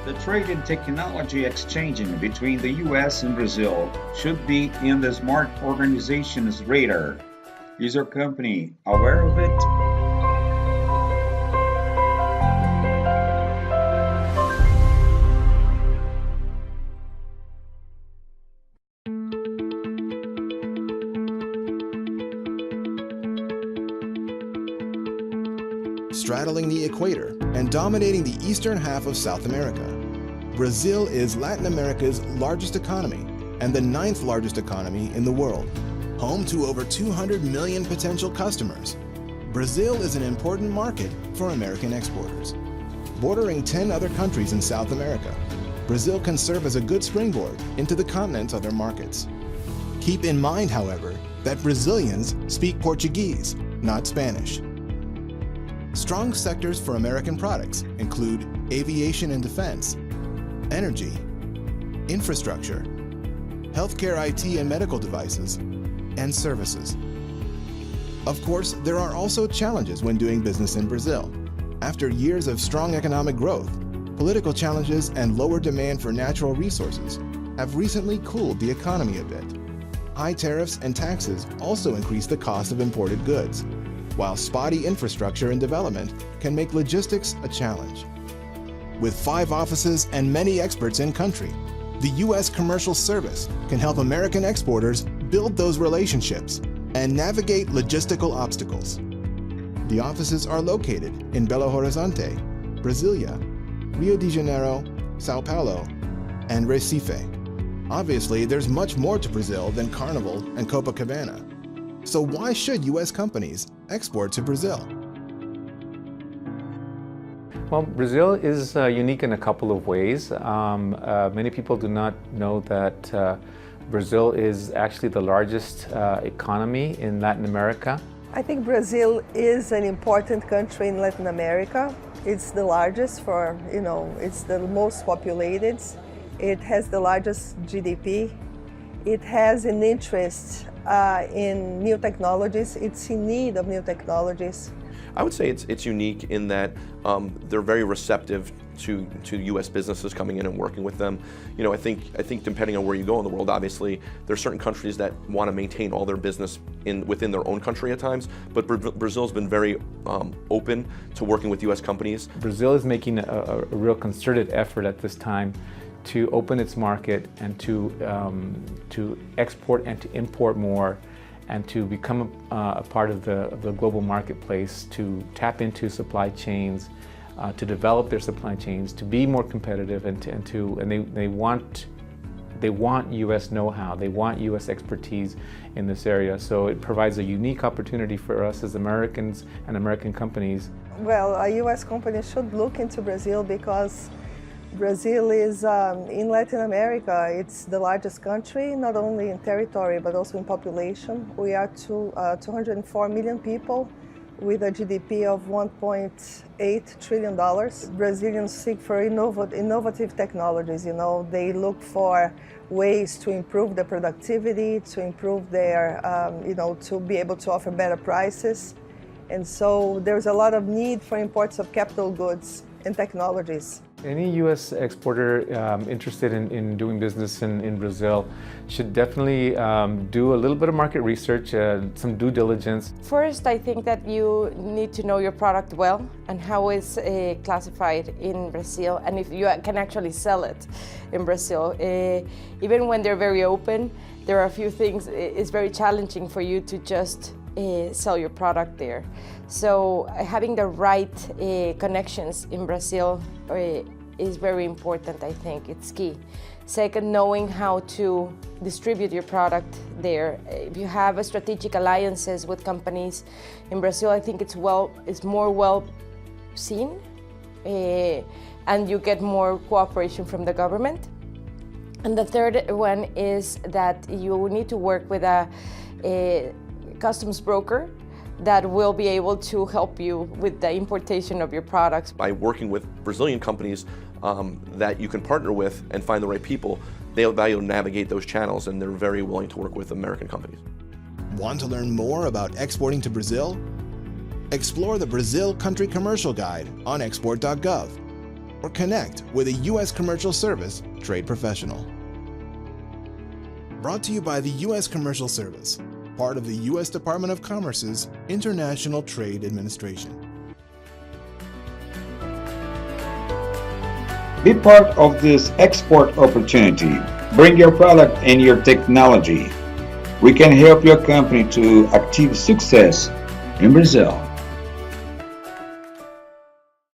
The trade and technology exchanging between the US and Brazil should be in the smart organization's radar. Is your company aware of it? Straddling the equator and dominating the eastern half of South America, Brazil is Latin America's largest economy and the 9th largest economy in the world. Home to over 200 million potential customers, Brazil is an important market for American exporters. Bordering 10 other countries in South America, Brazil can serve as a good springboard into the continent's other markets. Keep in mind, however, that Brazilians speak Portuguese, not Spanish. Strong sectors for American products include aviation and defense, energy, infrastructure, healthcare IT and medical devices, and services. Of course, there are also challenges when doing business in Brazil. After years of strong economic growth, political challenges and lower demand for natural resources have recently cooled the economy a bit. High tariffs and taxes also increase the cost of imported goods, while spotty infrastructure and development can make logistics a challenge. With 5 offices and many experts in country, the U.S. Commercial Service can help American exporters build those relationships and navigate logistical obstacles. The offices are located in Belo Horizonte, Brasilia, Rio de Janeiro, Sao Paulo, and Recife. Obviously, there's much more to Brazil than Carnival and Copacabana. So why should U.S. companies export to Brazil? Well, Brazil is unique in a couple of ways. Many people do not know that Brazil is actually the largest economy in Latin America. I think Brazil is an important country in Latin America. It's the largest it's the most populated. It has the largest GDP. It has an interest in new technologies. It's in need of new technologies. I would say it's unique in that they're very receptive to U.S. businesses coming in and working with them. I think depending on where you go in the world, obviously there are certain countries that want to maintain all their business within their own country at times. But Brazil's been very open to working with U.S. companies. Brazil is making a real concerted effort at this time to open its market and to export and to import more, and to become a part of the global marketplace, to tap into supply chains, to develop their supply chains, to be more competitive, and they want U.S. know-how, they want U.S. expertise in this area. So it provides a unique opportunity for us as Americans and American companies. Well, a U.S. company should look into Brazil because Brazil is, in Latin America, it's the largest country, not only in territory, but also in population. We are 204 million people with a GDP of $1.8 trillion. Brazilians seek for innovative technologies. They look for ways to improve their productivity, to improve their, to be able to offer better prices. And so there's a lot of need for imports of capital goods and technologies. Any U.S. exporter interested in doing business in Brazil should definitely do a little bit of market research, some due diligence. First, I think that you need to know your product well and how it's classified in Brazil, and if you can actually sell it in Brazil. Even when they're very open, there are a few things. It's very challenging for you to just sell your product there. So having the right connections in Brazil is very important. I think it's key. Second, knowing how to distribute your product there. If you have strategic alliances with companies in Brazil, I think it's more well seen, and you get more cooperation from the government. And the third one is that you need to work with a customs broker that will be able to help you with the importation of your products. By working with Brazilian companies that you can partner with and find the right people, they'll be able to navigate those channels, and they're very willing to work with American companies. Want to learn more about exporting to Brazil? Explore the Brazil Country Commercial Guide on export.gov, or connect with a U.S. Commercial Service trade professional. Brought to you by the U.S. Commercial Service, part of the U.S. Department of Commerce's International Trade Administration. Be part of this export opportunity. Bring your product and your technology. We can help your company to achieve success in Brazil.